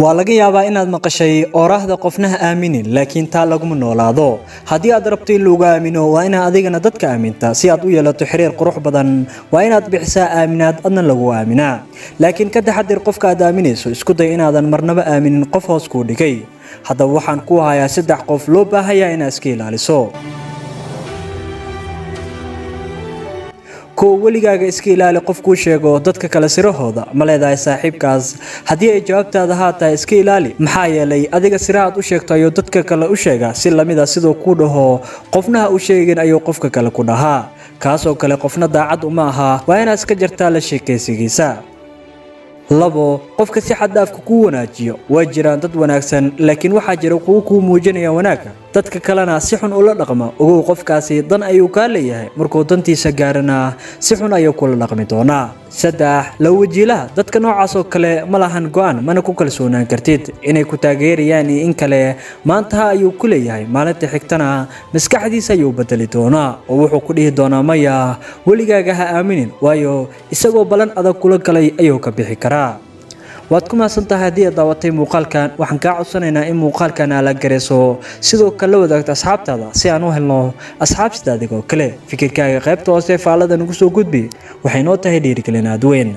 waa laga yaabaa inaad maqashay oraahda qofnaha aaminin laakiin taa laguma noolaado hadii aad rabto in lagu aamino waa inaad adigana dadka aaminta si aad u yeelato xiriir qurux badan waa inaad bixisaa aaminaad adna lagu aaminaa laakiin ka taxadir qofka aad aaminayso isku day inaadan marnaba aaminin qof hoos ku dhigay haddaba waxaan ku hayaa 3 qof loo baahayaa inaad iska ilaaliso كو وليغاغا iska ilaali qof ku sheego dadka kala sirahooda ma leedahay saaxiibkaas hadii ay jawaabtaada haata iska ilaali maxaa yeelay adiga siraad u sheegto ayo dadka kale u sheega si lamida sidoo ku dhaho qofna u sheegin ayo qofka kale ku dhahaa kaas oo kale qofna daacad uma aha waa inaad iska jartaa la sheekaysigiisa labo qofka si xad dhaaf ku wanaajiyo waa jiraan dad wanaagsan laakiin waxa jira kuwa ku muujinaya wanaaga dadka kalena si xun ula dhaqma ugu qofkaasi dan ayuu ka leeyahay markuu dantiisa gaarana si xun ayuu kula dhaqmi doonaa saddex la wajiilaha dadka noocaas oo kale ma lahan go'aan mana ku kalsoonaan kartid inay ku taageerayaan in kale maanta ayuu ku leeyahay maalinta xigtana maskaxdiisa ayuu bedeli doonaa oo wuxuu ku dhihi doonaa maya waligaaga ha aaminin waayo isagoo balan adag kula galay ayuu ka bixi karaa waad ku maasantahay hadii aad daawatay muuqaalkan waxaan ka codsanaynaa in muuqaalkan aad la gareyso sidoo kale la wadaagto asxaabtaada si aan u helno asxaab sida adigoo kale fikirkaaga qaybta hoose faalada nagu soo gudbi waxay noo tahay dhiirigelin aad weyn